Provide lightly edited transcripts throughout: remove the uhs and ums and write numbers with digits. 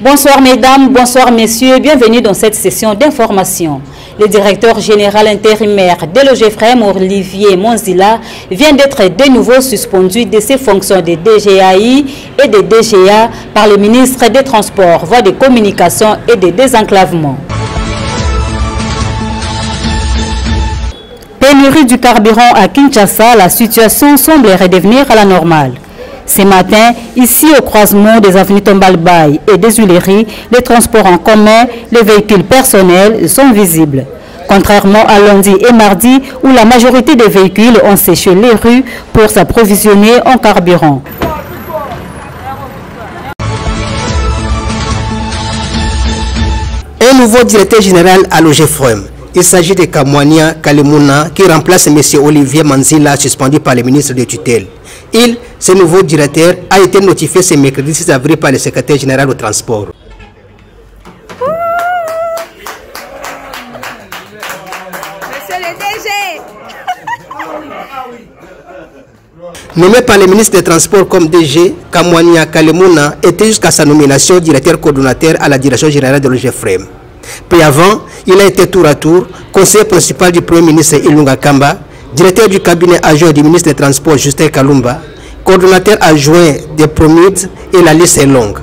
Bonsoir mesdames, bonsoir messieurs, bienvenue dans cette session d'information. Le directeur général intérimaire de l'OGEFREM, Olivier Monzila, vient d'être de nouveau suspendu de ses fonctions de DGAI et de DGA par le ministre des Transports, voies de communication et de désenclavement. Pénurie du carburant à Kinshasa, la situation semble redevenir à la normale. Ce matin, ici au croisement des avenues Tombalbaye et des Huileries, les transports en commun, les véhicules personnels sont visibles. Contrairement à lundi et mardi où la majorité des véhicules ont séché les rues pour s'approvisionner en carburant. Un nouveau directeur général à l'OGEFREM. Il s'agit de Kamwania Kalemouna qui remplace M. Olivier Monzila, suspendu par le ministre de tutelle. Ce nouveau directeur, a été notifié ce mercredi 6 avril par le secrétaire général au transport. Monsieur le DG. Nommé par le ministre des Transports comme DG, Kamwania Kalemouna était jusqu'à sa nomination directeur coordonnateur à la direction générale de l'OGEFREM. Puis avant, il a été tour à tour conseiller principal du Premier ministre Ilunga Kamba, directeur du cabinet adjoint du ministre des Transports Justin Kalumba, coordonnateur adjoint des PROMID et la liste est longue.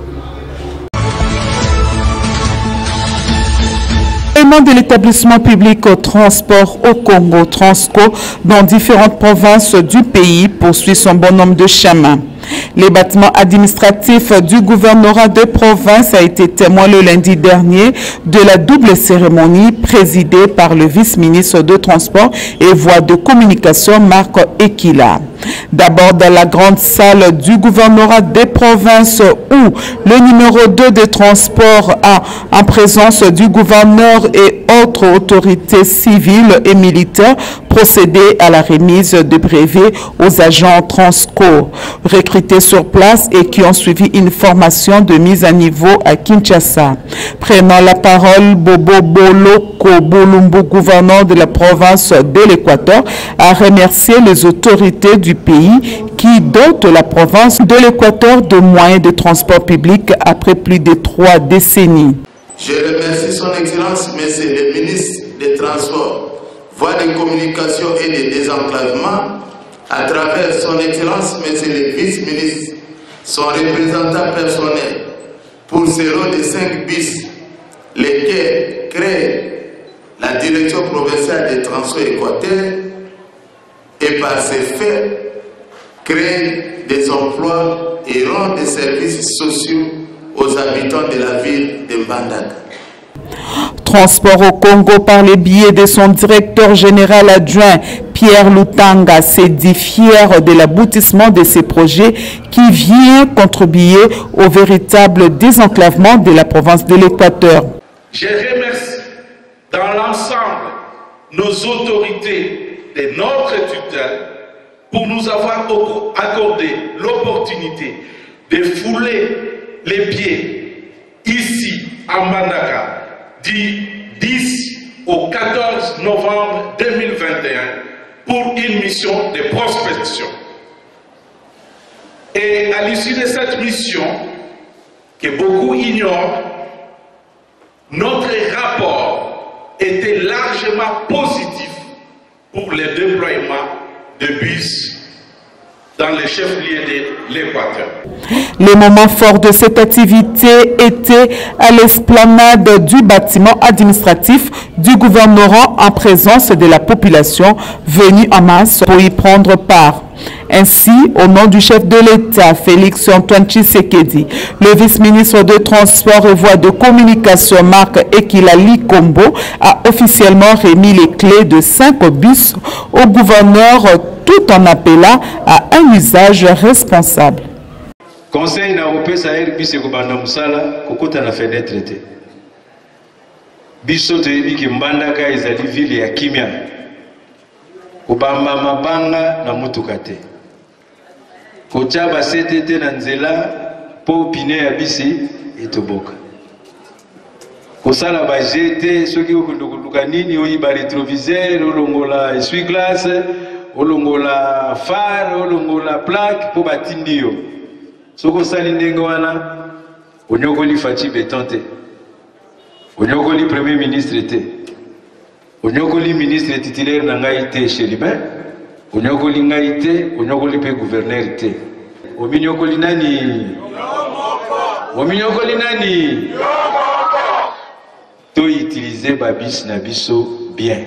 De l'établissement public au transport au Congo, Transco, dans différentes provinces du pays, poursuit son bon nombre de chemins. Les bâtiments administratifs du gouvernorat de province a été témoin le lundi dernier de la double cérémonie présidée par le vice-ministre de Transport et Voies de Communication Marc Ekila. D'abord dans la grande salle du gouvernorat des provinces où le numéro 2 des transports a, en présence du gouverneur et autres autorités civiles et militaires, procédé à la remise de brevets aux agents Transco recrutés sur place et qui ont suivi une formation de mise à niveau à Kinshasa. Prenant la parole, Bobo Boloko Bolumbu, gouverneur de la province de l'Équateur, a remercié les autorités du pays qui dotent la province de l'Équateur de moyens de transport public après plus de 3 décennies. Je remercie son Excellence, Monsieur le ministre des Transports, Voies de Communication et de Désenclavement, à travers son Excellence, Monsieur le vice-ministre, son représentant personnel, pour ce lot de 5 bis, lesquels créent la Direction provinciale des transports équateur et par ces faits, créent des emplois et rendent des services sociaux aux habitants de la ville de Mbandaka. Transport au Congo, par les biais de son directeur général adjoint Pierre Lutanga, s'est dit fier de l'aboutissement de ces projets qui vient contribuer au véritable désenclavement de la province de l'Équateur. Je remercie dans l'ensemble nos autorités de notre tutelle pour nous avoir accordé l'opportunité de fouler les pieds ici à Mbandaka du 10 au 14 novembre 2021 pour une mission de prospection. Et à l'issue de cette mission, que beaucoup ignorent, notre rapport était largement positif pour le déploiement de bus dans les chefs-lieux de l'Équateur. Le moment fort de cette activité était à l'esplanade du bâtiment administratif du gouvernorat en présence de la population venue en masse pour y prendre part. Ainsi, au nom du chef de l'État, Félix Antoine Tshisekedi, le vice-ministre de Transport et Voies de Communication, Marc Ekila Likombo, a officiellement remis les clés de 5 bus au gouverneur tout en appelant à un usage responsable. Conseil na opesa bus ekobanda musala kokota na fenêtre te. Biso toyebi ki Mbandaka ezali ville ya kimia. Kobamba mabanga na mutuka te. Kotia basete te na nzela po pine ya bisi etoboka. Kosala ba jete soki okuluka nini oyiba rétroviseur olongola essuie-glace olongola phare olongola plaque po batindi yo. Soko sali ndenge wana onyokoli Fachi Betante, onyokoli premier ministre était, onyokoli ministre titulaire n'angaïté Chéribin, onyokoli ngaïté, onyokoli pe gouverneur était. Ominyokoli nani? Ominyokoli nani? To utiliser babis nabiso bien.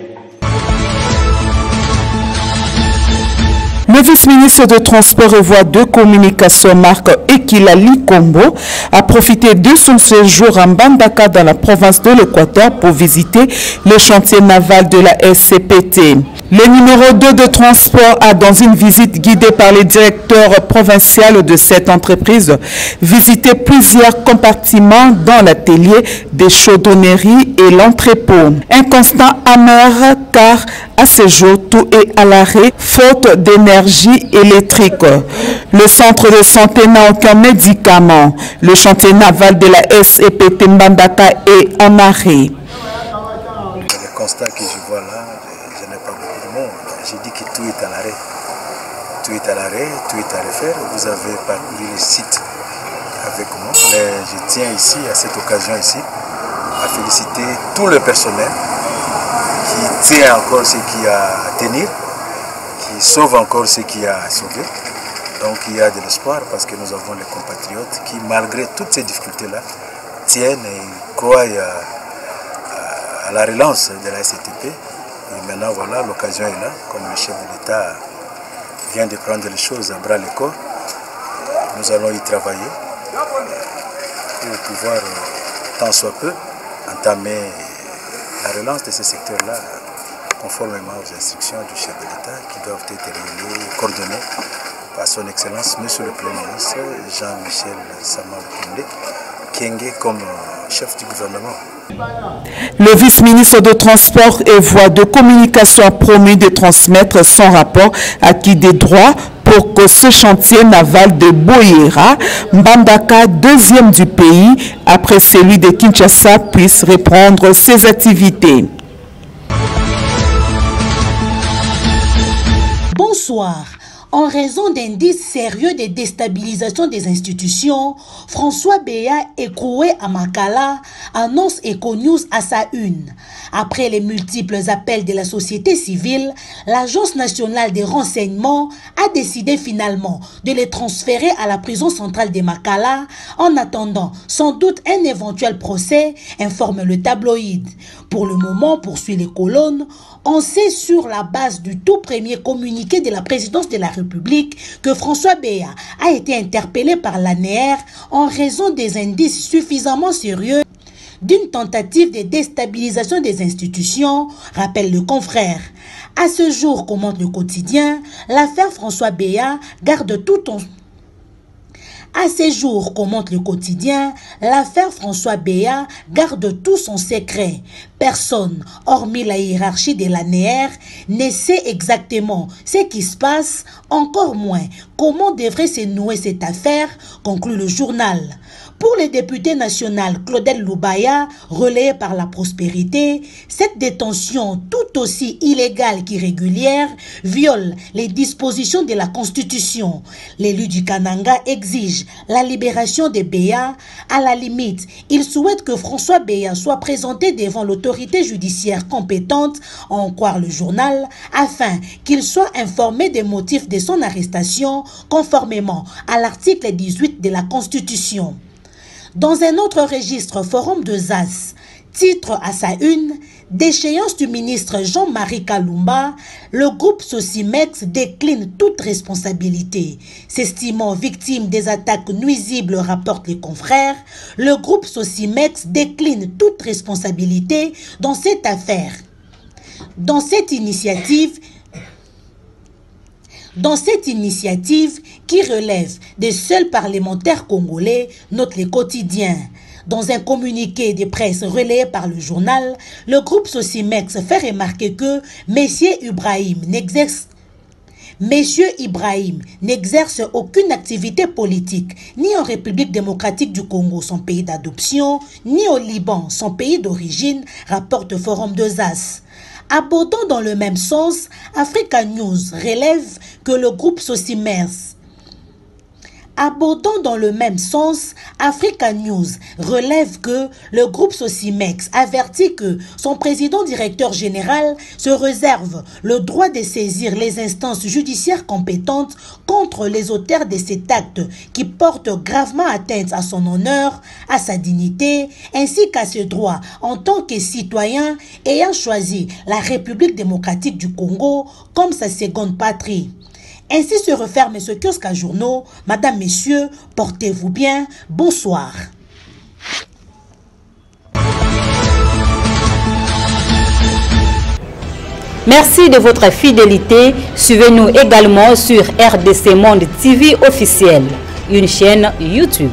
Le vice-ministre de Transport et Voies de Communication, Marc Ekilali Kombo, a profité de son séjour en Mbandaka dans la province de l'Équateur pour visiter les chantiers navals de la SCPT. Le numéro 2 de transport a, dans une visite guidée par les directeurs provinciaux de cette entreprise, visité plusieurs compartiments dans l'atelier des chaudronneries et l'entrepôt. Un constat amer car à ce jour, tout est à l'arrêt, faute d'énergie électrique. Le centre de santé n'a aucun médicament. Le chantier naval de la SCPT Mbandaka est en arrêt. Le constat que je vois là, je n'ai pas beaucoup de mots. J'ai dit que tout est à l'arrêt. Tout est à l'arrêt, tout est à refaire. Vous avez parcouru le site avec moi. Mais je tiens ici, à cette occasion ici, à féliciter tout le personnel qui tient encore ce qu'il y a à tenir, qui sauve encore ce qu'il y a à sauver. Donc il y a de l'espoir parce que nous avons les compatriotes qui, malgré toutes ces difficultés-là, tiennent et croient à la relance de la SCTP. Et maintenant, voilà, l'occasion est là, comme le chef de l'État vient de prendre les choses à bras le corps. Nous allons y travailler pour pouvoir, tant soit peu, entamer la relance de ce secteur-là, conformément aux instructions du chef de l'État, qui doivent être réunies et coordonnées par son Excellence, Monsieur le Premier ministre Jean-Michel Sama-Lukonde Kyenge comme chef du gouvernement. Le vice-ministre de Transport et Voies de Communication a promis de transmettre son rapport acquis des droits pour que ce chantier naval de Boyera, Mbandaka, deuxième du pays, après celui de Kinshasa, puisse reprendre ses activités. Bonsoir. En raison d'indices sérieux de déstabilisation des institutions, François Béa, écroué à Makala, annonce Econews à sa une. Après les multiples appels de la société civile, l'Agence nationale des renseignements a décidé finalement de les transférer à la prison centrale de Makala en attendant sans doute un éventuel procès, informe le tabloïd. Pour le moment, poursuit les colonnes, on sait sur la base du tout premier communiqué de la présidence de la République que François Béa a été interpellé par l'ANR en raison des indices suffisamment sérieux d'une tentative de déstabilisation des institutions, rappelle le confrère. À ce jour, commente le quotidien, l'affaire François Béa garde tout en... À ces jours, commente le quotidien, l'affaire François Béa garde tout son secret. Personne, hormis la hiérarchie de l'ANR, ne sait exactement ce qui se passe, encore moins comment devrait se nouer cette affaire, conclut le journal. Pour le député national Claudel Loubaya, relayé par la Prospérité, cette détention tout aussi illégale qu'irrégulière viole les dispositions de la Constitution. L'élu du Kananga exige la libération de Béa. À la limite, il souhaite que François Béa soit présenté devant l'autorité judiciaire compétente, à en croire le journal, afin qu'il soit informé des motifs de son arrestation, conformément à l'article 18 de la Constitution. Dans un autre registre, Forum de ZAS, titre à sa une, déchéance du ministre Jean-Marie Kalumba, le groupe Sosimex décline toute responsabilité. S'estimant victime des attaques nuisibles, rapportent les confrères, le groupe Sosimex décline toute responsabilité dans cette affaire. Dans cette initiative qui relève des seuls parlementaires congolais, note les quotidiens. Dans un communiqué de presse relayé par le journal, le groupe Sosimex fait remarquer que Monsieur Ibrahim n'exerce aucune activité politique, ni en République démocratique du Congo, son pays d'adoption, ni au Liban, son pays d'origine, rapporte Forum de ZAS. Abordant dans le même sens, Africa News relève que le groupe Sosimex Abordant dans le même sens, Africa News relève que le groupe Sosimex avertit que son président directeur général se réserve le droit de saisir les instances judiciaires compétentes contre les auteurs de cet acte qui porte gravement atteinte à son honneur, à sa dignité, ainsi qu'à ses droits en tant que citoyen ayant choisi la République démocratique du Congo comme sa seconde patrie. Ainsi se referme ce kiosque à journaux. Madame, Messieurs, portez-vous bien. Bonsoir. Merci de votre fidélité. Suivez-nous également sur RDC Monde TV officiel, une chaîne YouTube.